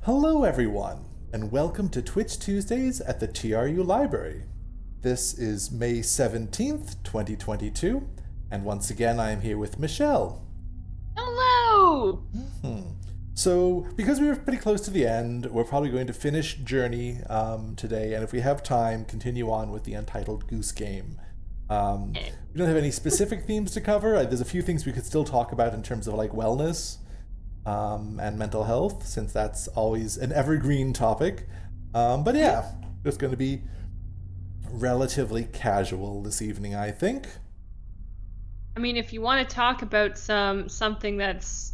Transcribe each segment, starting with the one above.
Hello, everyone, and welcome to Twitch Tuesdays at the TRU Library. This is May 17th, 2022, and once again I am here with Michelle. Hello! So, because we were pretty close to the end, we're probably going to finish Journey today, and if we have time, continue on with the Untitled Goose Game. We don't have any specific themes to cover. There's a few things we could still talk about in terms of like wellness and mental health, since that's always an evergreen topic. But yeah, it's going to be relatively casual this evening, I think. I mean, if you want to talk about something that's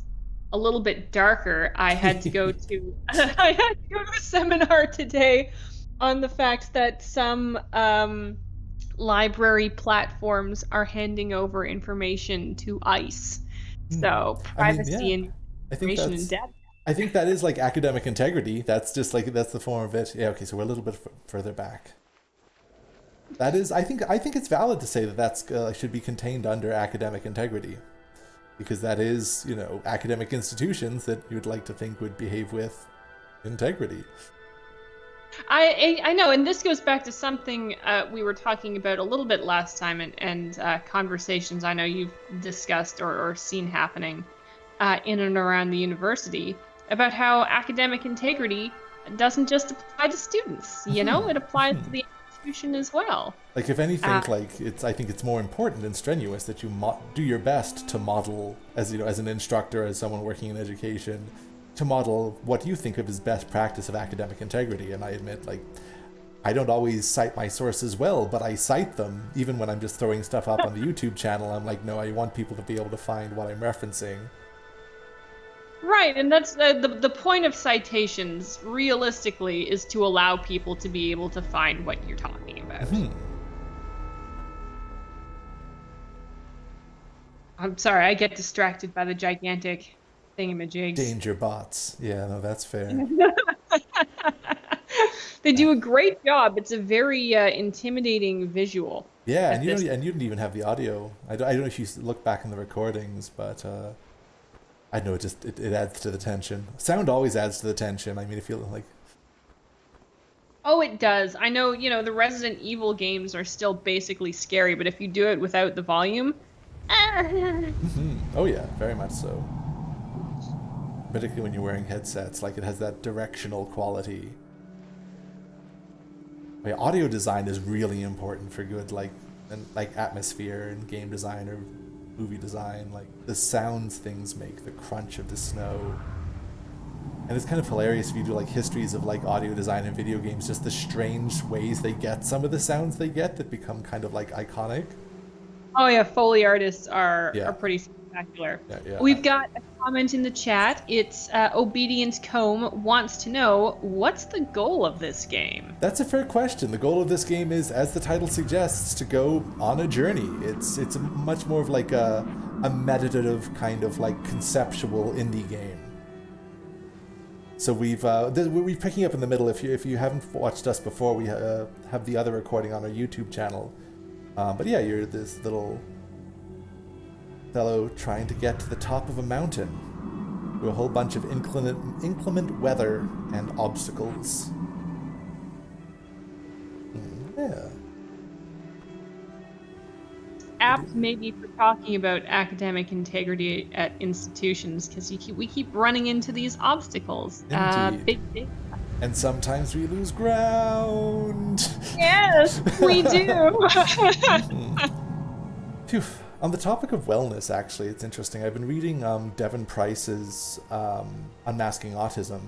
a little bit darker, I had to go to I had to go to a seminar today on the fact that some library platforms are handing over information to ICE. So privacy and information and data. I think that is like academic integrity. That's just like that's the form of it. Yeah. Okay. So we're a little bit further back. That is, I think it's valid to say that that's should be contained under academic integrity, because that is, academic institutions that you'd like to think would behave with integrity. I know, and this goes back to something we were talking about a little bit last time, and conversations I know you've discussed or seen happening in and around the university about how academic integrity doesn't just apply to students. It applies to the institution as well. Like, if anything, I think it's more important and strenuous that you do your best to model, as as an instructor, as someone working in education, to model what you think of as best practice of academic integrity. And I admit, I don't always cite my sources well, but I cite them even when I'm just throwing stuff up on the YouTube channel. I'm like, no, I want people to be able to find what I'm referencing. Right, and that's the point of citations, realistically, is to allow people to be able to find what you're talking about. I'm sorry, I get distracted by the gigantic thingamajigs. Danger bots. Yeah, no, that's fair. They do a great job. It's a very intimidating visual. Yeah, and you didn't even have the audio. I don't know if you look back in the recordings, but I know it adds to the tension. Sound always adds to the tension. I mean, if you like. Oh, it does. I know, the Resident Evil games are still basically scary, but if you do it without the volume. Oh yeah, very much so. Particularly when you're wearing headsets, it has that directional quality. Audio design is really important for good, atmosphere and game design or movie design. The sounds things make, the crunch of the snow. And it's kind of hilarious if you do histories of audio design in video games, just the strange ways they get some of the sounds they get that become kind of iconic. Oh yeah, Foley artists are pretty spectacular. Yeah. We've got a comment in the chat. It's Obedience Comb wants to know, what's the goal of this game? That's a fair question. The goal of this game is, as the title suggests, to go on a journey. It's much more of a meditative kind of conceptual indie game. So we're picking up in the middle. If you haven't watched us before, we have the other recording on our YouTube channel. But yeah, you're this little fellow trying to get to the top of a mountain through a whole bunch of inclement weather and obstacles. Yeah. Apt maybe for talking about academic integrity at institutions, because we keep running into these obstacles. Indeed. Big. And sometimes we lose ground. Yes, we do. Phew. On the topic of wellness, actually, it's interesting. I've been reading Devon Price's Unmasking Autism.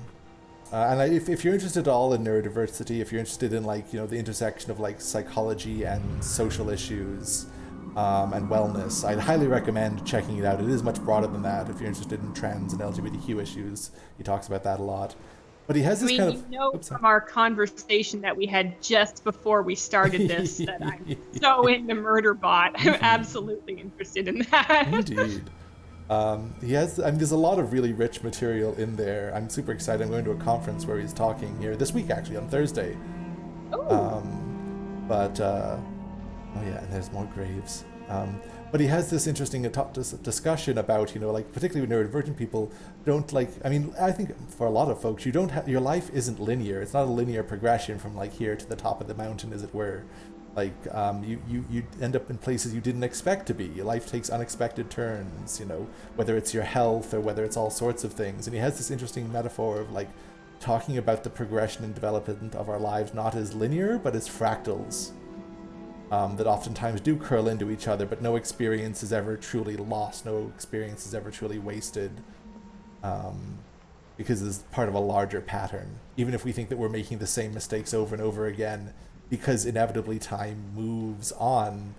And if you're interested at all in neurodiversity, if you're interested in the intersection of psychology and social issues and wellness, I'd highly recommend checking it out. It is much broader than that. If you're interested in trans and LGBTQ issues, he talks about that a lot. But he has this from our conversation that we had just before we started this that I'm so into Murderbot. I'm absolutely interested in that. Indeed. He has, there's a lot of really rich material in there. I'm super excited. I'm going to a conference where he's talking here this week, actually, on Thursday. Oh Oh yeah, and there's more graves. But he has this interesting discussion about, like particularly with neurodivergent people, don't like. I mean, I think for a lot of folks, you don't have your life isn't linear. It's not a linear progression from like here to the top of the mountain, as it were. Like you end up in places you didn't expect to be. Your life takes unexpected turns. Whether it's your health or whether it's all sorts of things. And he has this interesting metaphor of like talking about the progression and development of our lives not as linear but as fractals. That oftentimes do curl into each other, but no experience is ever truly lost, no experience is ever truly wasted, because it's part of a larger pattern. Even if we think that we're making the same mistakes over and over again, because inevitably time moves on,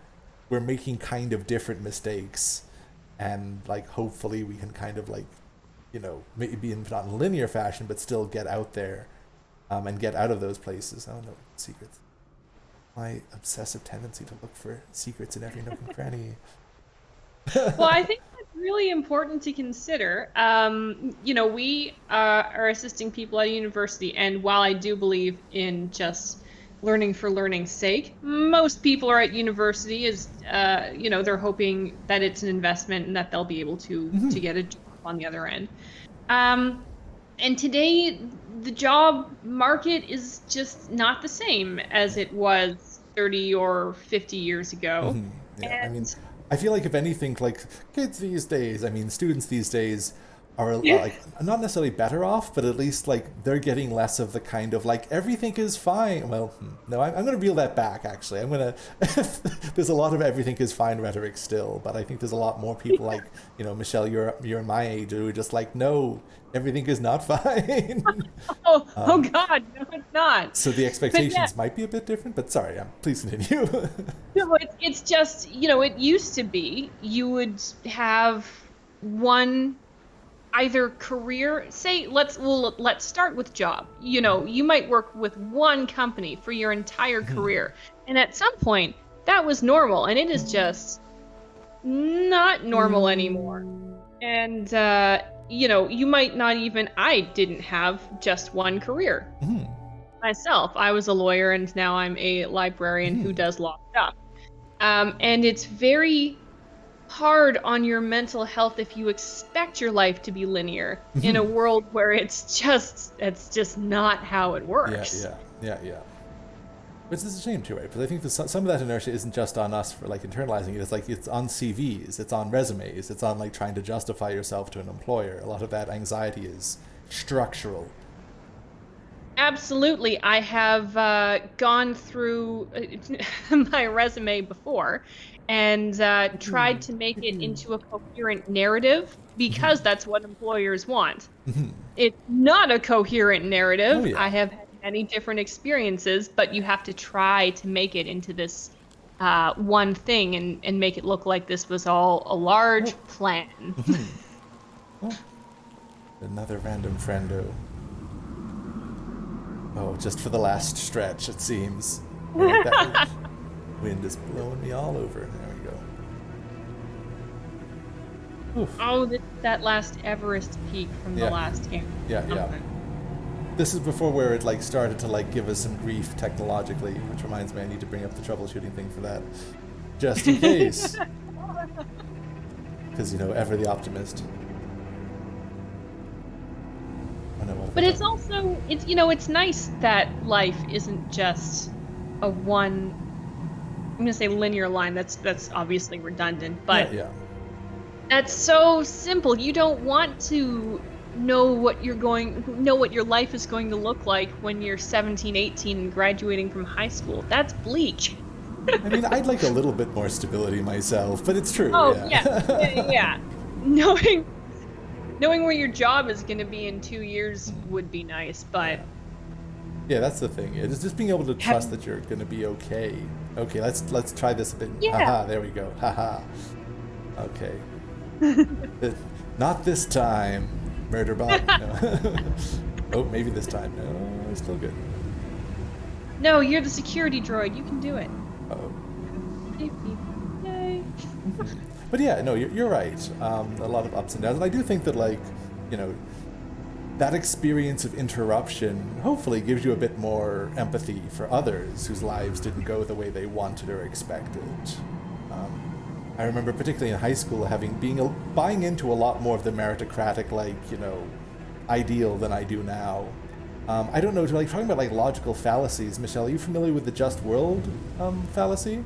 we're making kind of different mistakes, and like hopefully we can kind of like, maybe not in linear fashion, but still get out there, and get out of those places. I don't know, secrets. My obsessive tendency to look for secrets in every nook and cranny. Well, I think that's really important to consider. We are assisting people at university, and while I do believe in just learning for learning's sake, most people are at university is, they're hoping that it's an investment and that they'll be able to get a job on the other end. And today, the job market is just not the same as it was 30 or 50 years ago. Yeah, I mean, I feel like if anything, like kids these days, students these days are like not necessarily better off, but at least like they're getting less of the kind of like everything is fine. Well, no, I'm going to reel that back. Actually, there's a lot of everything is fine rhetoric still, but I think there's a lot more people like Michelle, you're my age, who are just like, no, everything is not fine. Oh God, no, it's not. So the expectations might be a bit different, but sorry, please continue. No, it's just it used to be you would have one either career, say let's start with job. You might work with one company for your entire career, and at some point that was normal, and it is just not normal anymore. And you might not even. I didn't have just one career myself. I was a lawyer, and now I'm a librarian who does law stuff, and it's very hard on your mental health if you expect your life to be linear in a world where it's just not how it works. Yeah. Which is a shame too, right? Because I think some of that inertia isn't just on us for like internalizing it. It's like it's on CVs, it's on resumes, it's on like trying to justify yourself to an employer. A lot of that anxiety is structural. Absolutely. I have gone through my resume before and tried to make it into a coherent narrative because that's what employers want. It's not a coherent narrative. Oh, yeah. I have had many different experiences, but you have to try to make it into this one thing and make it look like this was all a large plan. Another random friendo. Oh, just for the last stretch, it seems. That wind is blowing me all over. There we go. Oof. Oh, that last Everest peak from the last game. Yeah. This is before where it like started to like give us some grief technologically, which reminds me I need to bring up the troubleshooting thing for that, just in case. Because ever the optimist. But it's also it's nice that life isn't just a one. I'm gonna say linear line. That's obviously redundant, but that's so simple. You don't want to know what your life is going to look like when you're 17, 18 and graduating from high school. That's bleak. I'd like a little bit more stability myself, but it's true. Oh yeah. Knowing where your job is going to be in 2 years would be nice, but yeah, that's the thing. It's just being able to trust that you're going to be okay. Okay, let's try this a bit. Yeah. Haha, there we go. Haha. Okay. Not this time, Murderbot. No. Oh, maybe this time. No, it's still good. No, you're the security droid. You can do it. Uh-oh. Yay. But yeah, no, you're right. A lot of ups and downs, and I do think that that experience of interruption hopefully gives you a bit more empathy for others whose lives didn't go the way they wanted or expected. I remember particularly in high school buying into a lot more of the meritocratic, ideal than I do now. I don't know, talking about logical fallacies, Michelle, are you familiar with the just world fallacy?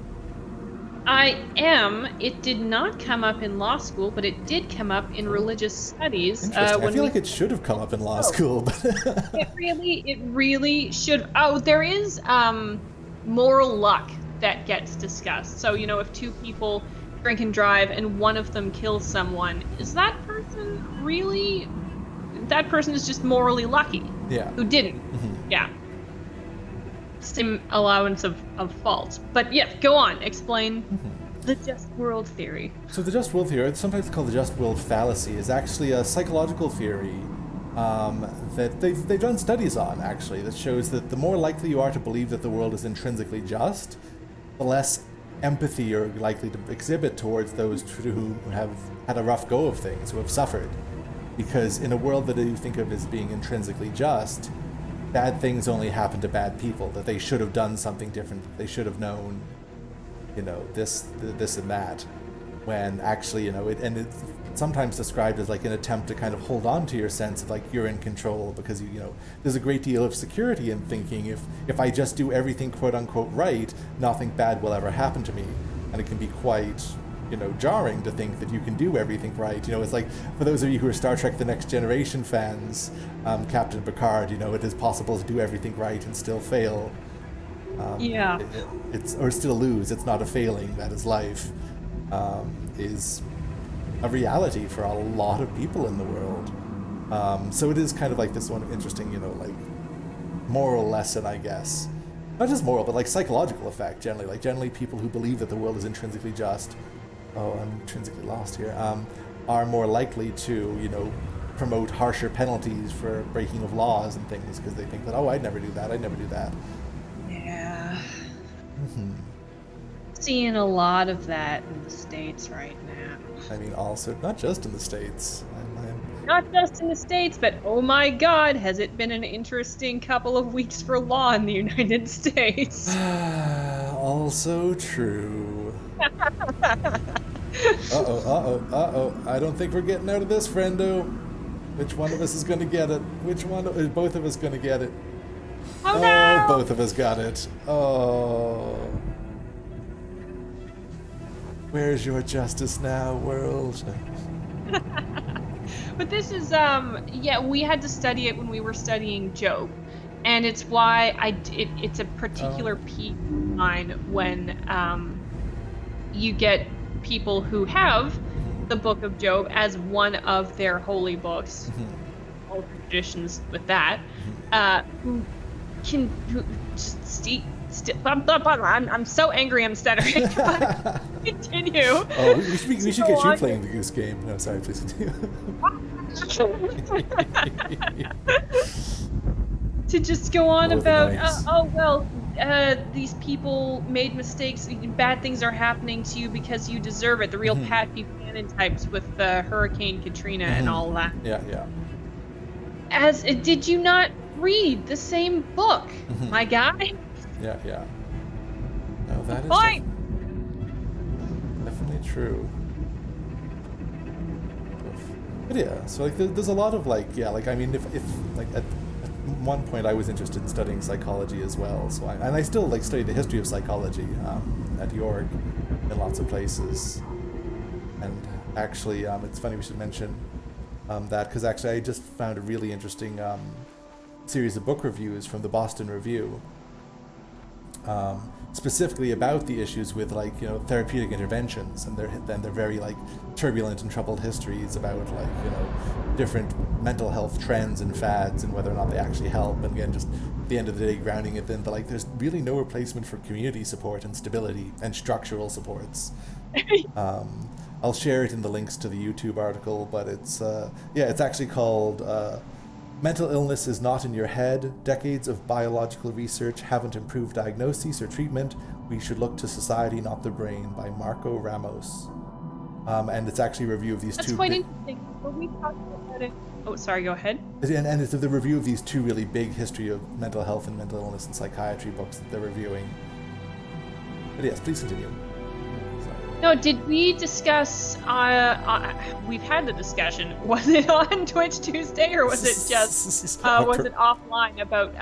I am. It did not come up in law school, but it did come up in religious studies. Interesting. I feel like it should have come up in law school. But it really should. Oh, there is moral luck that gets discussed. So, if two people drink and drive and one of them kills someone, is that person really... That person is just morally lucky. Yeah. Who didn't. Mm-hmm. Yeah. Same allowance of fault. But yeah, go on. Explain the just world theory. So the just world theory, it's sometimes called the just world fallacy, is actually a psychological theory that they've done studies on, actually, that shows that the more likely you are to believe that the world is intrinsically just, the less empathy you're likely to exhibit towards those who have had a rough go of things, who have suffered. Because in a world that you think of as being intrinsically just, bad things only happen to bad people, that they should have done something different, they should have known, this and that, when actually, it's sometimes described as an attempt to kind of hold on to your sense of you're in control, because there's a great deal of security in thinking if I just do everything quote unquote right, nothing bad will ever happen to me. And it can be quite jarring to think that you can do everything right. It's for those of you who are Star Trek The Next Generation fans, Captain Picard, it is possible to do everything right and still fail. Yeah. Or still lose. It's not a failing, that is life. Is a reality for a lot of people in the world. So it is kind of this one interesting, moral lesson, I guess. Not just moral, but psychological effect, generally. Generally people who believe that the world is intrinsically just, I'm intrinsically lost here, are more likely to, promote harsher penalties for breaking of laws and things, because they think that, I'd never do that. Yeah. Mm-hmm. Seeing a lot of that in the States right now. I mean, also, not just in the States. Not just in the States, but oh my God, has it been an interesting couple of weeks for law in the United States? Also true. Uh-oh. I don't think we're getting out of this, friendo. Which one of us is going to get it? Which one? Is both of us going to get it? Oh, no! Both of us got it. Oh. Where's your justice now, world? But this is, we had to study it when we were studying Job. And it's why it's a particular piece of mine when you get people who have the Book of Job as one of their holy books, all the traditions with that, who just I'm so angry I'm stuttering. Continue. Oh, we should get you playing the Goose Game. No, sorry, please continue. To just go on about, these people made mistakes, bad things are happening to you because you deserve it. The real Pat Buchanan types with Hurricane Katrina and all that. Yeah. Did you not read the same book, my guy? Yeah. No, that is definitely true. But yeah, so there's a lot of I mean, if at one point I was interested in studying psychology as well, so I still study the history of psychology at York in lots of places. And actually, it's funny we should mention that, because actually I just found a really interesting series of book reviews from the Boston Review, specifically about the issues with therapeutic interventions and their very turbulent and troubled histories about different mental health trends and fads and whether or not they actually help. And again, just at the end of the day, grounding it in there's really no replacement for community support and stability and structural supports. I'll share it in the links to the YouTube article, but it's actually called Mental Illness is Not in Your Head. Decades of biological research haven't improved diagnosis or treatment. We should look to society, not the brain, by Marco Ramos. And it's actually a review of these two... That's quite interesting. When we talked about it... Oh, sorry, go ahead. And it's the review of these two really big history of mental health and mental illness and psychiatry books that they're reviewing. But yes, please continue. No, did we discuss, we've had the discussion, was it on Twitch Tuesday, or was it just, was it offline about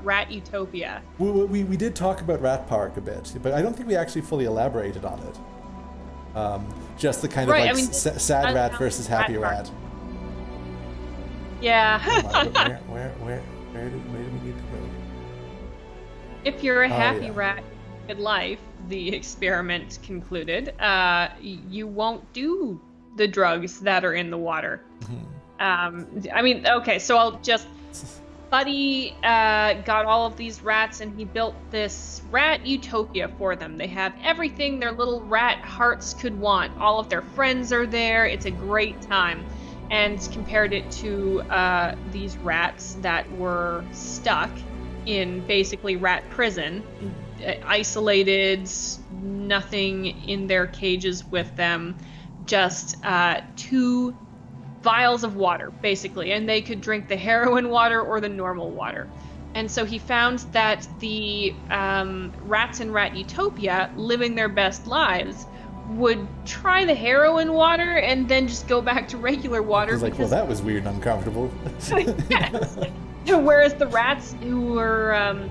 Rat Utopia? We did talk about Rat Park a bit, but I don't think we actually fully elaborated on it. Just the kind of like sad rat versus happy rat. Yeah. Where do we need to go? If you're a happy rat, good life, the experiment concluded, you won't do the drugs that are in the water. I mean, okay, so I'll just... Buddy got all of these rats, and he built this rat utopia for them. They have everything their little rat hearts could want. All of their friends are there. It's a great time. And compared it to these rats that were stuck in basically rat prison, isolated, nothing in their cages with them, just 2 vials of water, basically, and they could drink the heroin water or the normal water. And so he found that the rats in Rat Utopia, living their best lives, would try the heroin water and then just go back to regular water. He's like, well, that was weird and uncomfortable. Yes. Whereas the rats who were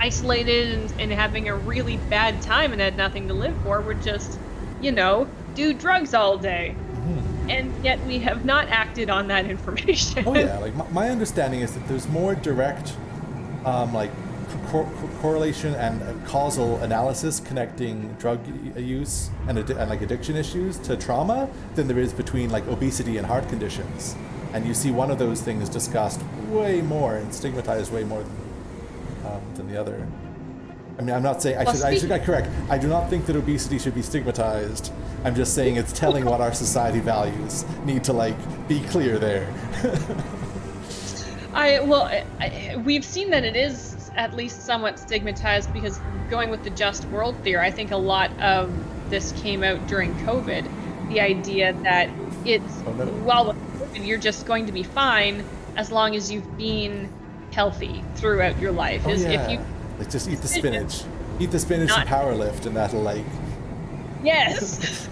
isolated and having a really bad time and had nothing to live for would just, do drugs all day. And yet we have not acted on that information. Oh yeah, like my understanding is that there's more direct correlation and causal analysis connecting drug use and like addiction issues to trauma than there is between like obesity and heart conditions. And you see one of those things discussed way more and stigmatized way more than the other. I mean, I'm not saying I should get correct. I do not think that obesity should be stigmatized. I'm just saying it's telling what our society values. Need to be clear there. We've seen that it is at least somewhat stigmatized, because going with the just world theory, I think a lot of this came out during COVID. The idea that it's with COVID, you're just going to be fine as long as you've been healthy throughout your life. If you just eat the spinach. Eat the spinach and power lift, and that'll Yes!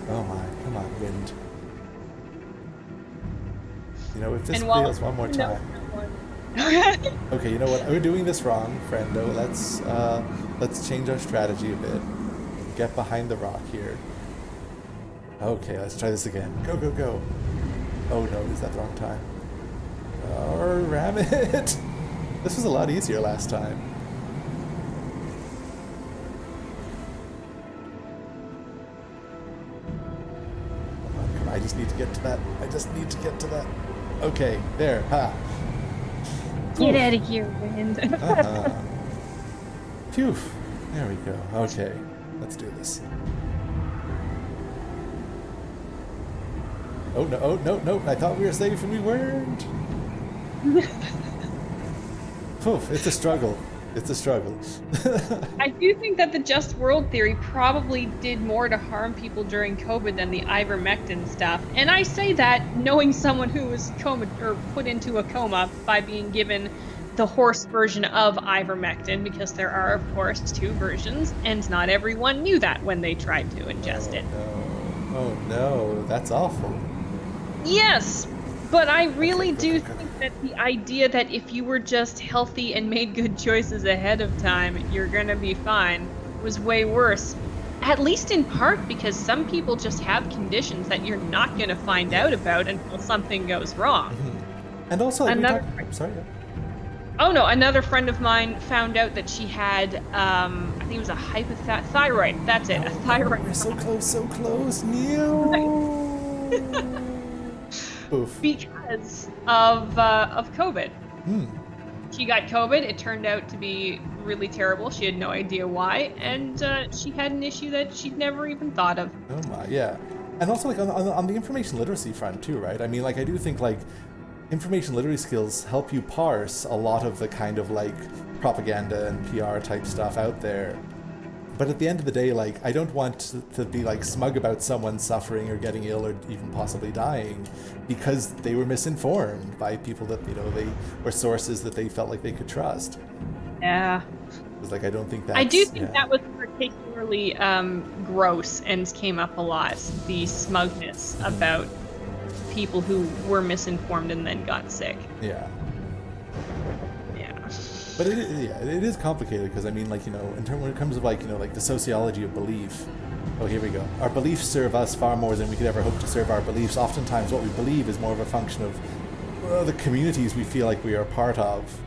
Oh my, come on, wind. If this fails one more time. Okay, you know what? We're doing this wrong, friendo. Let's change our strategy a bit. Get behind the rock here. Okay, let's try this again. Go, go, go. Oh no, is that the wrong time? Oh, ram it! This was a lot easier last time. Come on, I just need to get to that. Okay, there, ha. Get out of here, wind. Phew, there we go. Okay, let's do this. Oh no, I thought we were safe and we weren't. Oof, it's a struggle. I do think that the just world theory probably did more to harm people during COVID than the ivermectin stuff. And I say that knowing someone who was put into a coma by being given the horse version of ivermectin, because there are, of course, 2 versions, and not everyone knew that when they tried to ingest it. Oh no, that's awful. Yes, but I really do think that the idea that if you were just healthy and made good choices ahead of time, you're gonna be fine, was way worse. At least in part because some people just have conditions that you're not gonna find out about until something goes wrong. Mm-hmm. And also, another friend of mine found out that she had, I think it was a hypothyroid. That's it, a thyroid. We're so close. No. Oof. Because of COVID. She got COVID. It turned out to be really terrible. She had no idea why, and she had an issue that she'd never even thought of. Oh my, yeah. And also on the information literacy front too, right? I mean, I do think information literacy skills help you parse a lot of the kind of propaganda and PR type stuff out there. But at the end of the day, like, I don't want to be like smug about someone suffering or getting ill or even possibly dying because they were misinformed by people that, you know, they or sources that they felt like they could trust. Yeah. It's like, I don't think that's... I do think that was particularly gross and came up a lot. The smugness about people who were misinformed and then got sick. Yeah. Yeah. But it is complicated because, I mean, like, you know, when it comes to, like, you know, like the sociology of belief. Oh, here we go. Our beliefs serve us far more than we could ever hope to serve our beliefs. Oftentimes what we believe is more of a function of the communities we feel like we are a part of.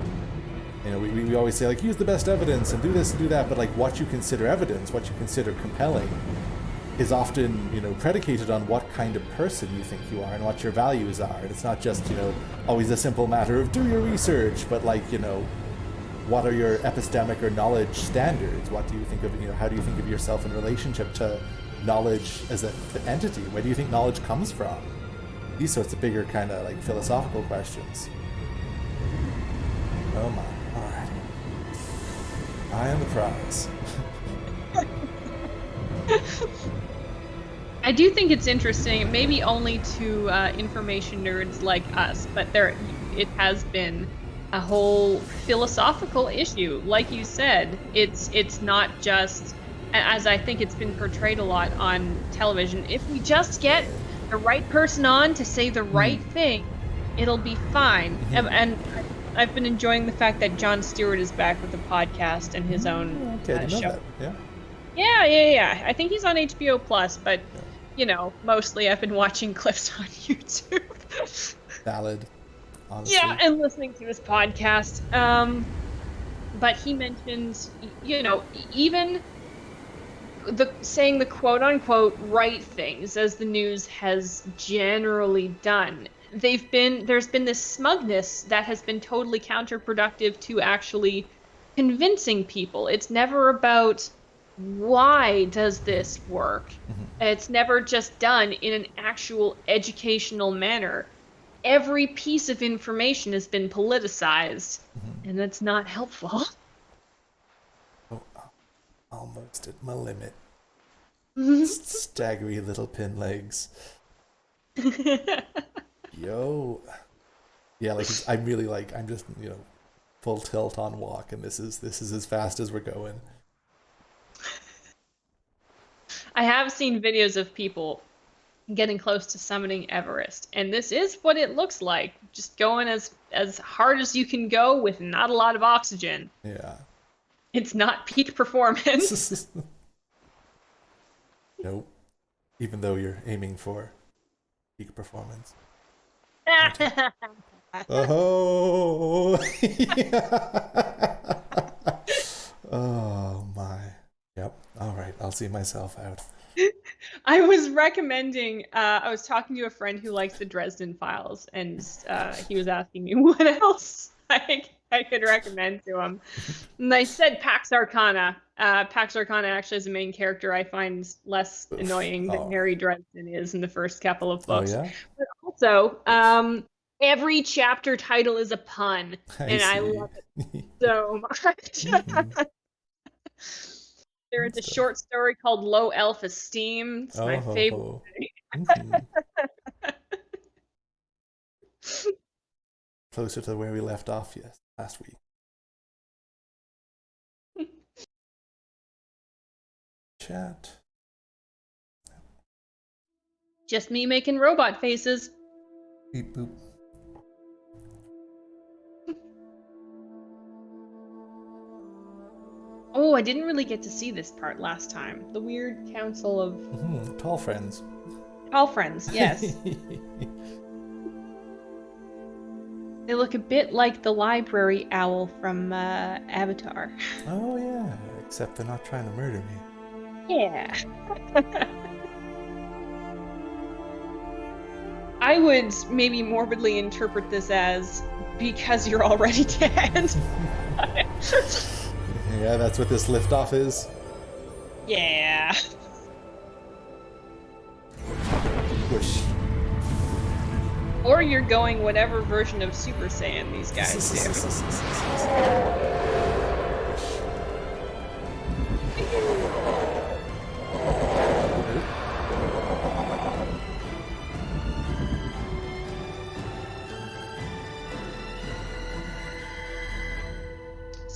You know, we always say, like, use the best evidence and do this and do that, but, like, what you consider evidence, what you consider compelling, is often, you know, predicated on what kind of person you think you are and what your values are. And it's not just, you know, always a simple matter of do your research, but, like, you know, what are your epistemic or knowledge standards? What do you think of, you know, how do you think of yourself in relationship to knowledge as an entity? Where do you think knowledge comes from? These sorts of bigger kind of, like, philosophical questions. Oh my. Alright. I am the prize. I do think it's interesting, maybe only to information nerds like us, but it has been a whole philosophical issue. Like you said, it's not just, as I think it's been portrayed a lot on television, if we just get the right person on to say the right thing, it'll be fine. And I've been enjoying the fact that Jon Stewart is back with the podcast and his own show. That. Yeah. I think he's on HBO Plus, but you know, mostly I've been watching clips on YouTube. Valid. Honestly. Yeah, and listening to his podcast. But he mentions, you know, even saying the quote unquote right things, as the news has generally done. There's been this smugness that has been totally counterproductive to actually convincing people. It's never about why does this work. It's never just done in an actual educational manner. Every piece of information has been politicized, and that's not helpful. Oh, almost at my limit. Staggery little pin legs. Yo. Yeah, like, I'm really, like, I'm just, you know, full tilt on walk, and this is as fast as we're going. I have seen videos of people getting close to summiting Everest, and this is what it looks like. Just going as hard as you can go with not a lot of oxygen. Yeah. It's not peak performance. Nope. Even though you're aiming for peak performance. Oh. Oh my. Yep. All right. I'll see myself out. I was recommending, I was talking to a friend who likes the Dresden Files, and he was asking me what else I could recommend to him. And I said Pax Arcana. Pax Arcana actually is a main character I find less annoying than Harry Dresden is in the first couple of books. Oh, yeah? But also, every chapter title is a pun, I love it so much. There is a short story called Low Elf Esteem. It's my favorite. Closer to where we left off, yes, last week. Chat. Just me making robot faces. Beep boop. Oh, I didn't really get to see this part last time. The weird council of... Tall friends. Tall friends, yes. They look a bit like the library owl from Avatar. Oh, yeah. Except they're not trying to murder me. Yeah. I would maybe morbidly interpret this as because you're already dead. Yeah, that's what this liftoff is. Yeah. Whoosh. Or you're going whatever version of Super Saiyan these guys do.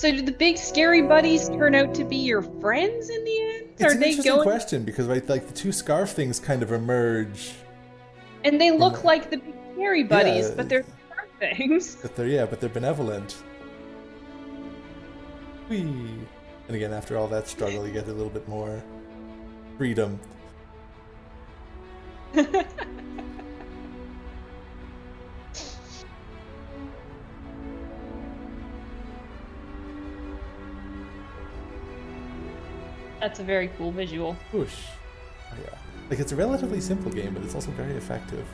So do the big scary buddies turn out to be your friends in the end? It's an interesting question because like the two scarf things kind of emerge. And they look like the big scary buddies, but they're scarf things. But they're benevolent. Whee! And again, after all that struggle, you get a little bit more freedom. That's a very cool visual. Whoosh. Oh, yeah. Like, it's a relatively simple game, but it's also very effective.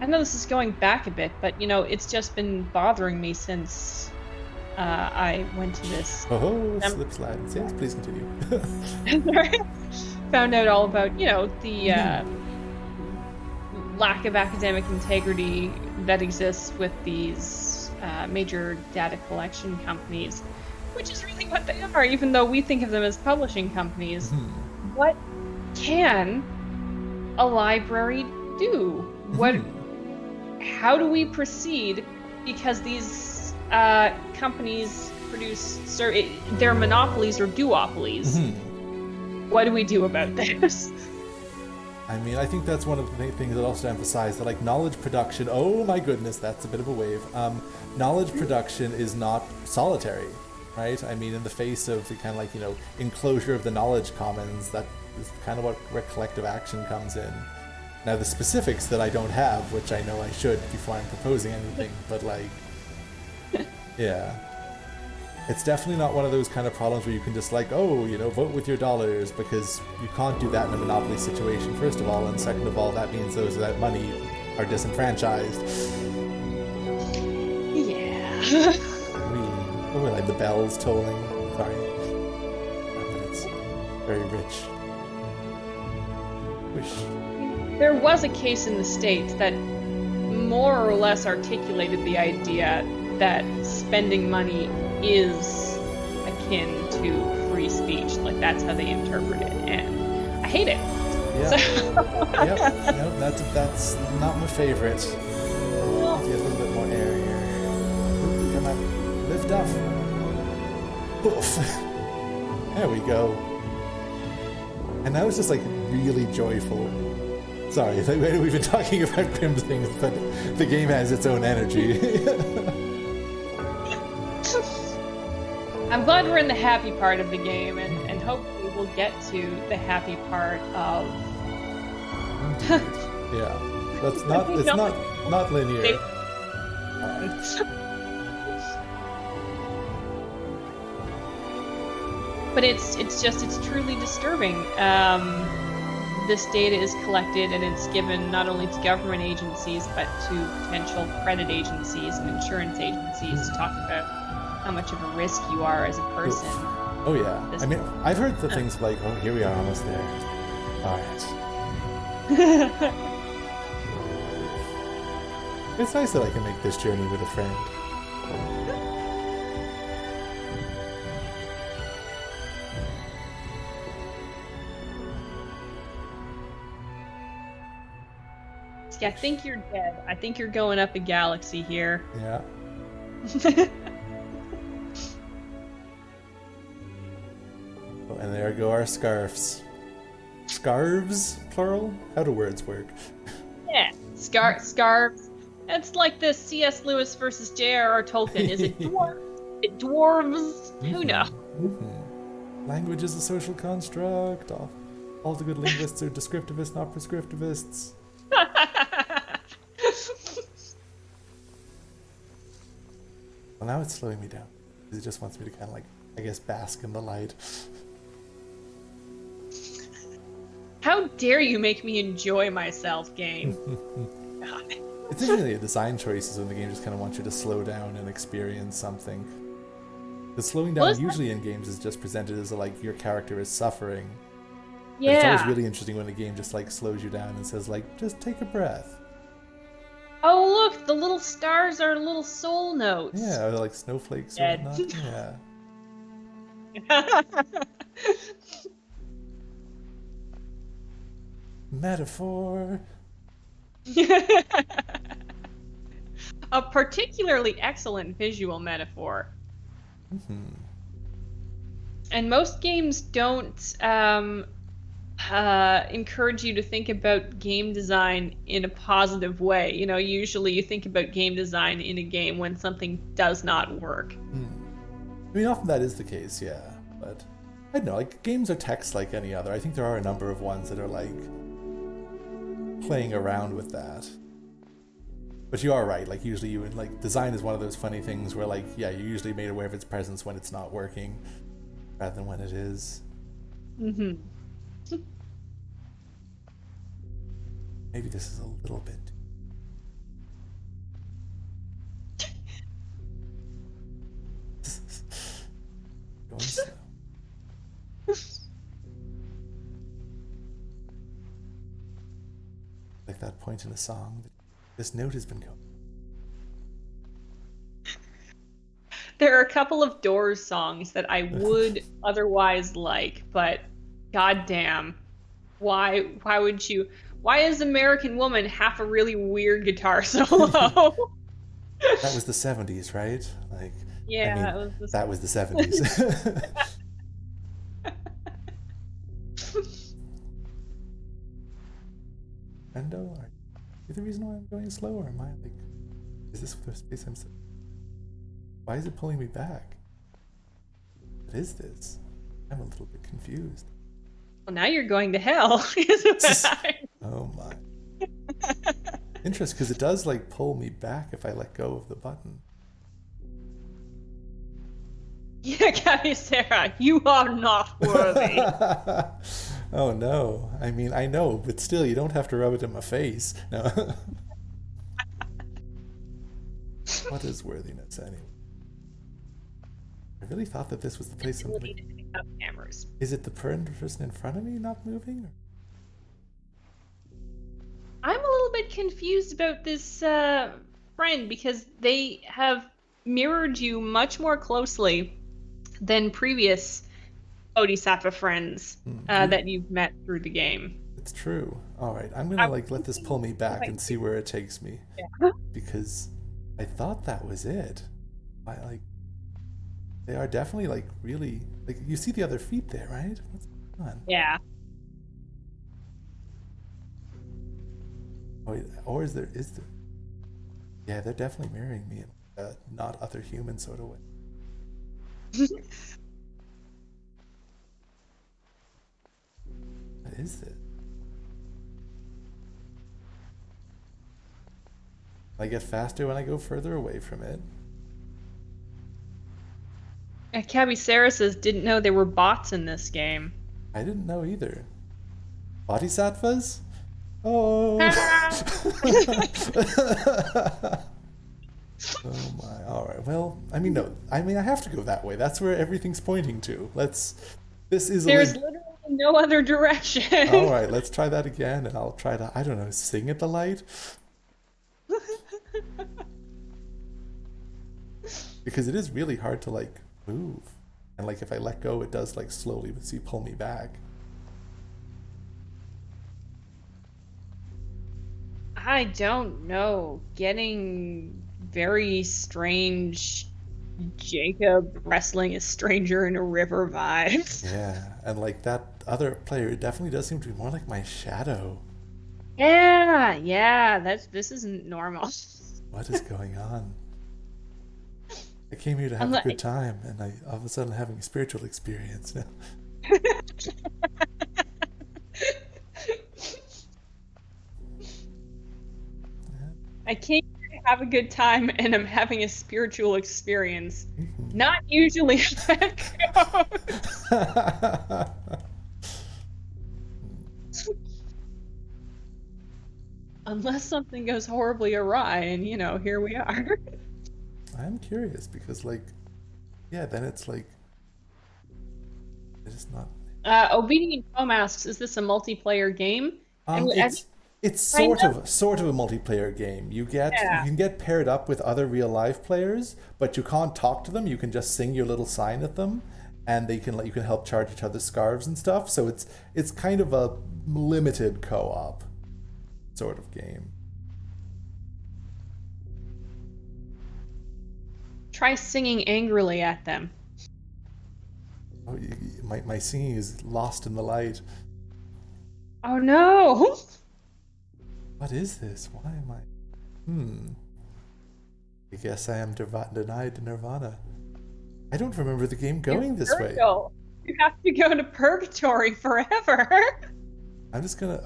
I know this is going back a bit, but, you know, it's just been bothering me since I went to this. Oh, slip slides. Yes, please continue. Found out all about, you know, the lack of academic integrity that exists with these major data collection companies, which is really what they are, even though we think of them as publishing companies. What can a library do? How do we proceed? Because these companies produce, they're monopolies or duopolies. What do we do about this? I mean, I think that's one of the things that also emphasize that, like, knowledge production, oh my goodness, that's a bit of a wave. Knowledge production is not solitary, right? I mean, in the face of the kind of like, you know, enclosure of the knowledge commons, that is kind of where collective action comes in. Now, the specifics that I don't have, which I know I should before I'm proposing anything, but like, yeah. It's definitely not one of those kind of problems where you can just like, oh, you know, vote with your dollars, because you can't do that in a monopoly situation, first of all, and second of all, that means those without money are disenfranchised. Yeah. Oh, like the bells tolling. Sorry. But it's very rich. Wish. There was a case in the States that more or less articulated the idea that spending money is akin to free speech. Like, that's how they interpret it, and I hate it. Yeah. So... Yep. No, that's not my favorite. Let's get a little bit more air here. Ooh, come on. Lift off. Poof. There we go. And now it's just like really joyful. Sorry, we've been talking about grim things, but the game has its own energy. I'm glad we're in the happy part of the game, and hopefully we'll get to the happy part of... Yeah, that's not, it's not linear. But it's truly disturbing. This data is collected and it's given not only to government agencies, but to potential credit agencies and insurance agencies to talk about how much of a risk you are as a person. Oh yeah. I mean, I've heard the things like, oh, here we are, almost there. All right. It's nice that I can make this journey with a friend. I think you're dead. I think you're going up a galaxy here. Yeah. Oh, and there go our scarves. Scarves, plural? How do words work? Yeah, scarves. It's like the C.S. Lewis versus J.R.R. Tolkien. Is it dwarves? It dwarves? Who knows? Language is a social construct. All the good linguists are descriptivists, not prescriptivists. Well, now it's slowing me down. It just wants me to kind of like, I guess, bask in the light. How dare you make me enjoy myself, game? God. It's usually a design choices when the game just kind of wants you to slow down and experience something. The slowing down usually in games is just presented as like your character is suffering. Yeah. But it's always really interesting when a game just like slows you down and says like, just take a breath. Oh look, the little stars are little soul notes. Yeah, or like snowflakes or whatnot. Yeah. Metaphor. A particularly excellent visual metaphor. And most games don't encourage you to think about game design in a positive way. You know, usually you think about game design in a game when something does not work. I mean, often that is the case, yeah. But I don't know, like, games are text like any other. I think there are a number of ones that are, like, playing around with that. But you are right, like, usually you would, like, design is one of those funny things where, like, yeah, you're usually made aware of its presence when it's not working, rather than when it is. Mm-hmm. Maybe this is a little bit... going slow. Like that point in a song that this note has been going. There are a couple of Doors songs that I would otherwise like, but goddamn, why would you? Why is American Woman half a really weird guitar solo? That was the 70s, right? Like, Yeah, I mean, it was that was the 70s. Brendo, are you the reason why I'm going slow, or am I like, is this the space I'm... Why is it pulling me back? What is this? I'm a little bit confused. Well, now you're going to hell. Oh my. Interesting, because it does like pull me back if I let go of the button. Yeah, Gabby Sarah, you are not worthy. Oh no. I mean, I know, but still, you don't have to rub it in my face. No. What is worthiness anyway? I really thought that this was the place. Ability to pick up cameras. Is it the person in front of me not moving? Or? I'm a little bit confused about this friend because they have mirrored you much more closely than previous Bodhisattva friends that you've met through the game. It's true. All right, I'm gonna like let this pull me back and see where it takes me, because I thought that was it. I like. They are definitely like really like, you see the other feet there, right? What's going on? Yeah. Oh, or is there? Yeah, they're definitely mirroring me in a not other human sort of way. What is this? I get faster when I go further away from it. Cabby Sarah says, didn't know there were bots in this game. I didn't know either. Bodhisattvas? Oh. Oh my. All right. Well, I mean, no. I mean, I have to go that way. That's where everything's pointing to. This is There's literally no other direction. All right. Let's try that again, and I'll try to, I don't know, sing at the light. Because it is really hard to like move, and like if I let go, it does like slowly pull me back. I don't know. Getting very strange Jacob wrestling a stranger in a river vibes. Yeah, and like that other player definitely does seem to be more like my shadow. Yeah, this isn't normal. What is going on? I came here to have a good time, and I all of a sudden having a spiritual experience now. I came here to have a good time, and I'm having a spiritual experience. Not usually how that goes. Unless something goes horribly awry, and you know, here we are. I'm curious because, like, yeah, then it's like, it's not. Obedient Poem asks, "Is this a multiplayer game?" It's sort of a multiplayer game. You can get paired up with other real life players, but you can't talk to them. You can just sing your little sign at them, and you can help charge each other scarves and stuff. So it's kind of a limited co-op sort of game. Try singing angrily at them. Oh, my singing is lost in the light. Oh no! What is this? Why am I... I guess I am denied Nirvana. I don't remember the game going this way. You have to go to purgatory forever. I'm just gonna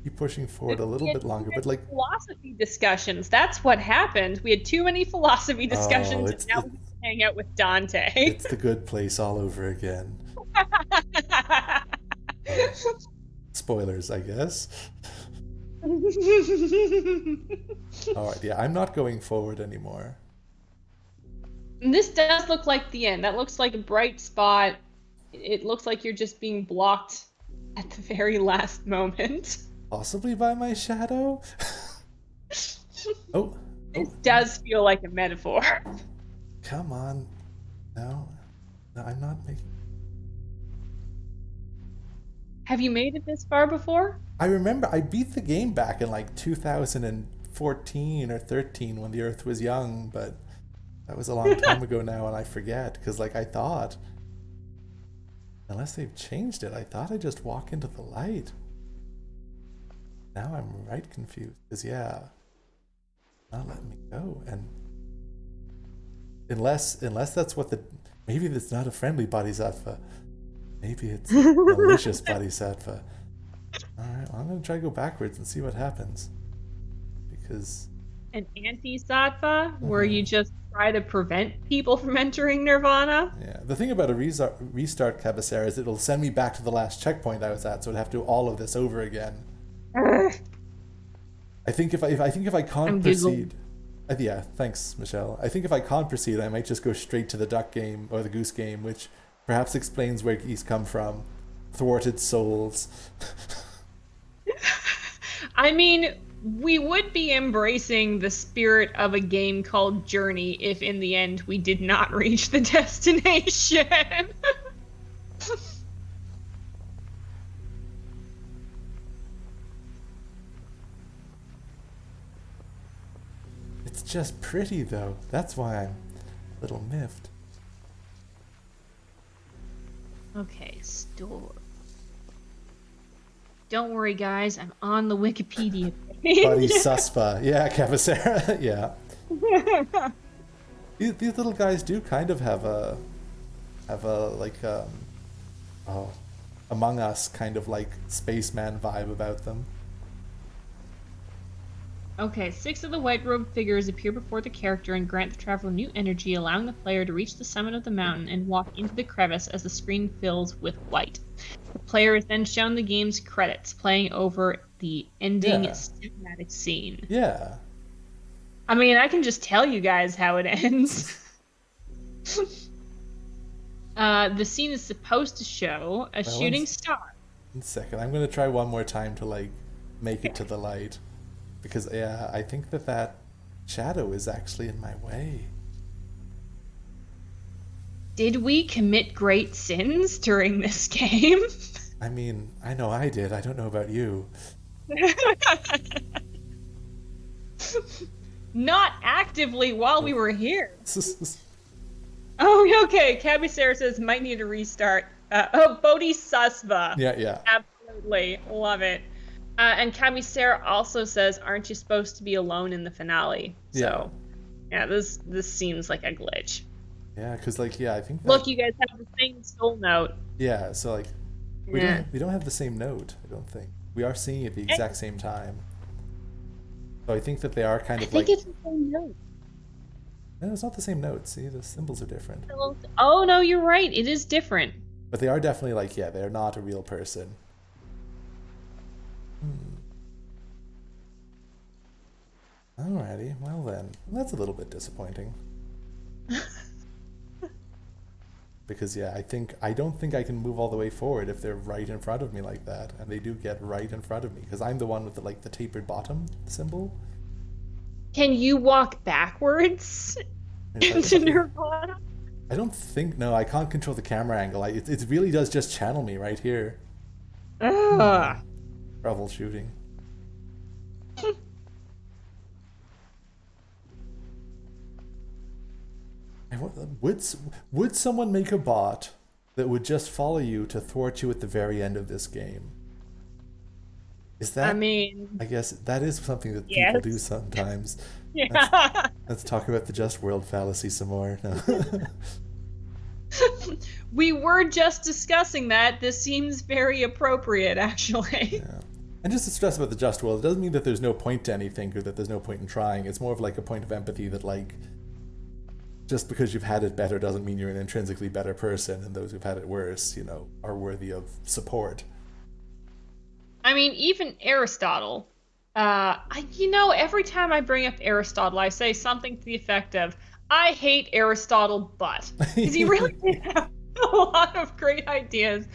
keep pushing forward a little bit longer, but like philosophy discussions. That's what happened. We had too many philosophy discussions, and now we hang out with Dante. It's the good place all over again. Spoilers, I guess. Alright, yeah, I'm not going forward anymore. And this does look like the end. That looks like a bright spot. It looks like you're just being blocked at the very last moment. Possibly by my shadow? Oh. This does feel like a metaphor. Come on. No, I'm not making... Have you made it this far before? I remember I beat the game back in like 2014 or 13 when the Earth was young, but that was a long time ago now, and I forget, because like I thought, unless they've changed it, I thought I just walk into the light. Now I'm right confused, because yeah, not letting me go, and unless that's what maybe it's not a friendly bodhisattva, maybe it's a malicious bodhisattva. Alright, well, I'm gonna try to go backwards and see what happens, because an anti-sattva where you just try to prevent people from entering nirvana. Yeah, the thing about a restart Cabecera is it'll send me back to the last checkpoint I was at, so I'd have to do all of this over again. I think if I can't proceed, yeah, thanks, Michelle. I think if I can't proceed, I might just go straight to the duck game or the goose game, which perhaps explains where geese come from. Thwarted souls. I mean, we would be embracing the spirit of a game called Journey if in the end we did not reach the destination. It's just pretty though. That's why I'm a little miffed. Okay, store. Don't worry, guys. I'm on the Wikipedia page. Botti-SUS. Yeah, Cabecera. Yeah. These little guys do kind of have a like Among Us kind of like spaceman vibe about them. Okay, 6 of the white-robed figures appear before the character and grant the traveler new energy, allowing the player to reach the summit of the mountain and walk into the crevice as the screen fills with white. The player is then shown the game's credits, playing over the ending cinematic scene. Yeah. I mean, I can just tell you guys how it ends. The scene is supposed to show a shooting star. One second, I'm going to try one more time to like make it to the light. Because, yeah, I think that shadow is actually in my way. Did we commit great sins during this game? I mean, I know I did. I don't know about you. Not actively while we were here. Oh, okay. Cabecera says might need a restart. Botti-SUS. Yeah. Absolutely. Love it. And Cabecera also says, aren't you supposed to be alone in the finale? So, yeah, this seems like a glitch. Yeah, because, like, yeah, I think that... Look, you guys have the same soul note. Yeah, so, like, we don't have the same note, I don't think. We are seeing it at the exact same time. So I think that they are kind of like... I think it's the same note. No, it's not the same note. See, the symbols are different. Oh, no, you're right. It is different. But they are definitely, like, yeah, they're not a real person. Alrighty, well then, that's a little bit disappointing. Because yeah, I don't think I can move all the way forward if they're right in front of me like that, and they do get right in front of me because I'm the one with the tapered bottom symbol. Can you walk backwards into Nirvana? I don't think. No, I can't control the camera angle. It really does just channel me right here. Troubleshooting. I, would would someone make a bot that would just follow you to thwart you at the very end of this game? Is I that? mean, I guess that is something that people do yes. sometimes. Let's Yeah. let's talk about the just world fallacy some more. No. We were just discussing that. This seems very appropriate, actually. Yeah. And just to stress about the just world, it doesn't mean that there's no point to anything or that there's no point in trying. It's more of like a point of empathy that like just because you've had it better doesn't mean you're an intrinsically better person, and those who've had it worse, are worthy of support. I mean, even Aristotle. Every time I bring up Aristotle, I say something to the effect of, "I hate Aristotle, but," because he really did have a lot of great ideas,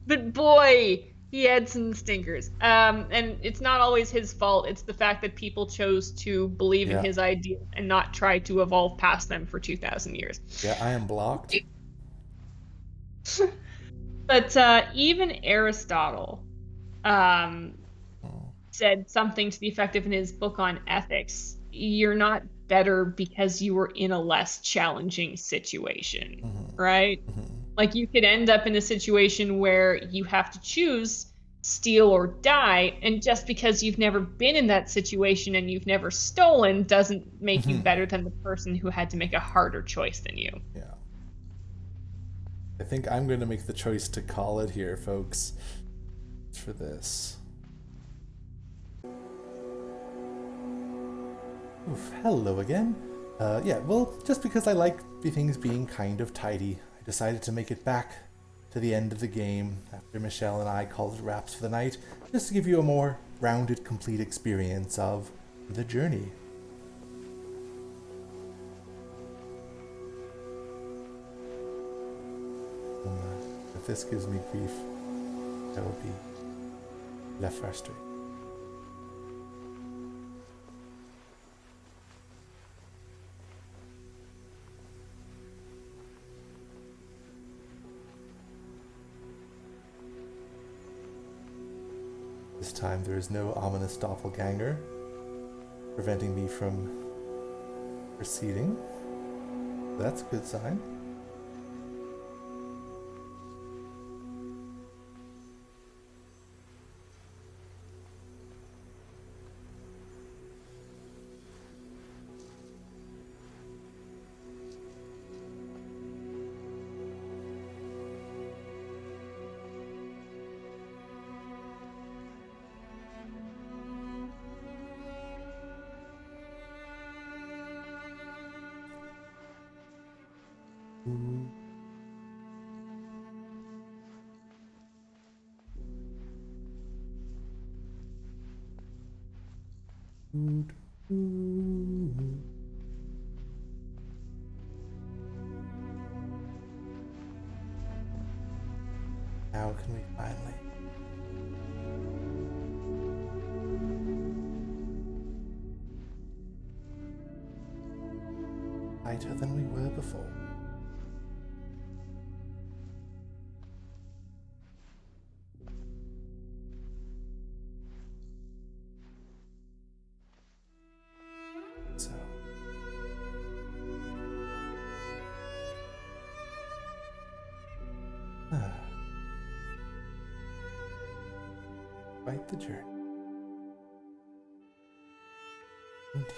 but boy, he had some stinkers. And it's not always his fault. It's the fact that people chose to believe in Yeah. his ideas and not try to evolve past them for 2,000 years. Yeah, I am blocked. But even Aristotle. Um, Oh. said something to the effect of in his book on ethics, you're not better because you were in a less challenging situation, Mm-hmm. right? Mm-hmm. Like you could end up in a situation where you have to choose steal or die, and just because you've never been in that situation and you've never stolen doesn't make you Mm-hmm. better than the person who had to make a harder choice than you. Yeah. I think I'm going to make the choice to call it here, folks, for this. Oof, hello again. Yeah, well, just because I like the things being kind of tidy, I decided to make it back to the end of the game after Michelle and I called it wraps for the night, just to give you a more rounded, complete experience of the journey. If this gives me grief, I will be left frustrated. This time there is no ominous doppelganger preventing me from proceeding. That's a good sign. How can we finally? Lighter than we were before. So. Quite the journey. Indeed.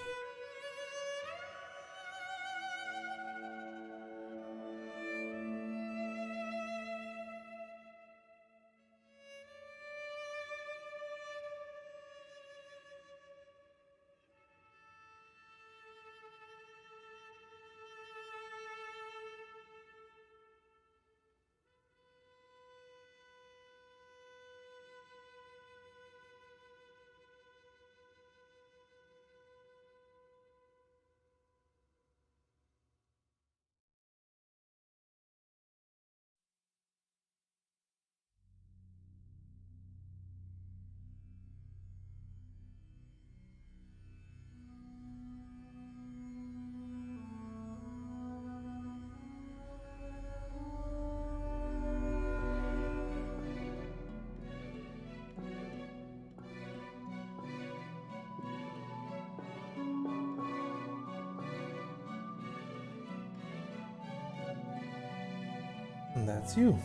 that's you.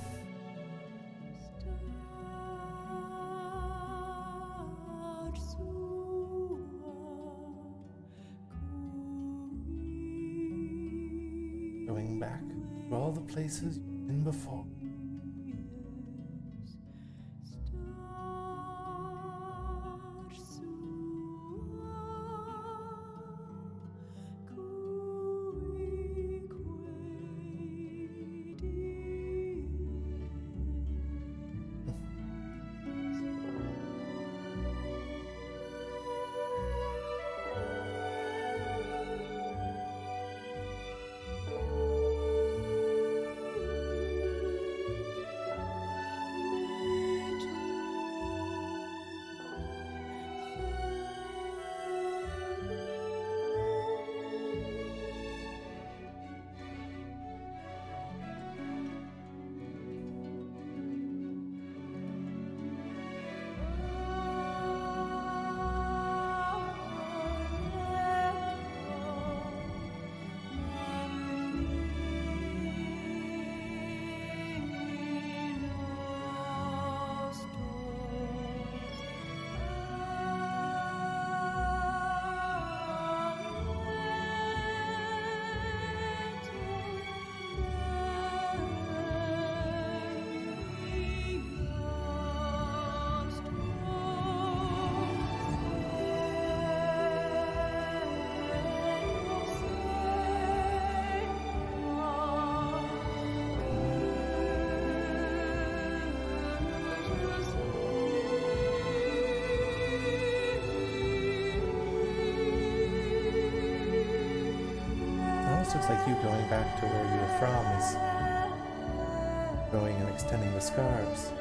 Going back to all the places you've been before. Looks like you going back to where you were from is growing and extending the scarves.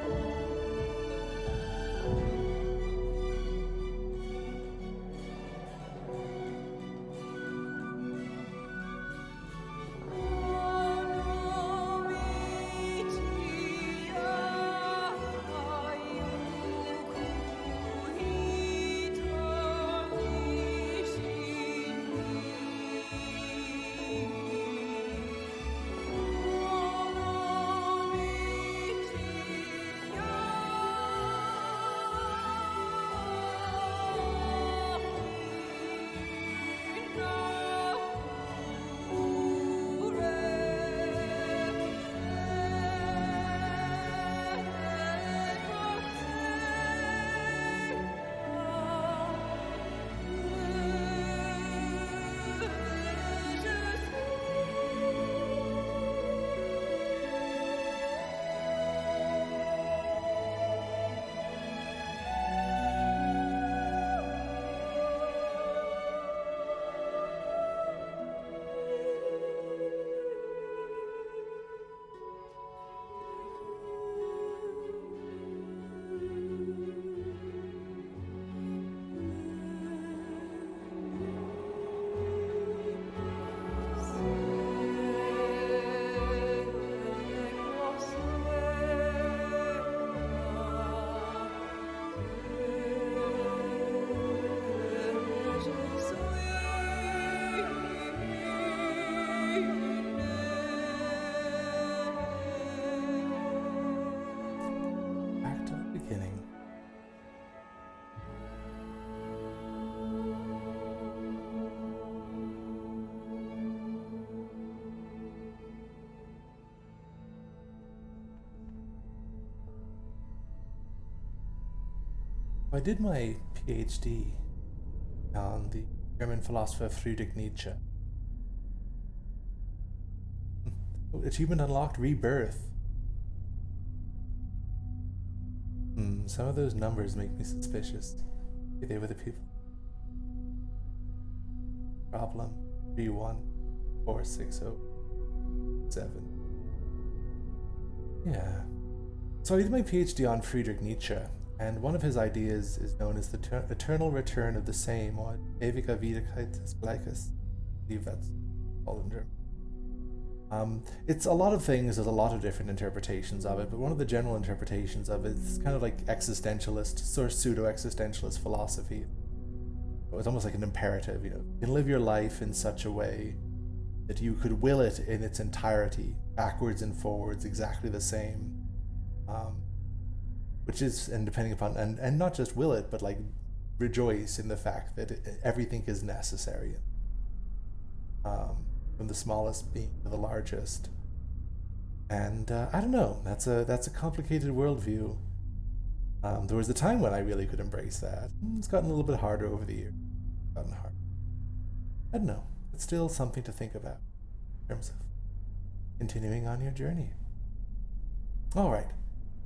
I did my PhD on the German philosopher Friedrich Nietzsche. Achievement unlocked, rebirth. Some of those numbers make me suspicious. Maybe they were the people. Problem 314607. Yeah. So I did my PhD on Friedrich Nietzsche, and one of his ideas is known as the eternal return of the same, or Die Ewige Wiederkunft des Gleichen. I believe that's called in German. It's a lot of things, there's a lot of different interpretations of it, but one of the general interpretations of it is kind of like existentialist, sort of pseudo-existentialist philosophy. It's almost like an imperative, you know. You can live your life in such a way that you could will it in its entirety, backwards and forwards exactly the same, which is, and depending upon, and not just will it, but like rejoice in the fact that everything is necessary, from the smallest being to the largest. And I don't know, that's a complicated worldview. There was a time when I really could embrace that. It's gotten a little bit harder over the years. Gotten hard. I don't know. It's still something to think about in terms of continuing on your journey. All right.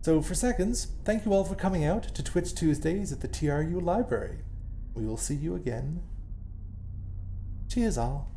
So for seconds, thank you all for coming out to Twitch Tuesdays at the TRU Library. We will see you again. Cheers all.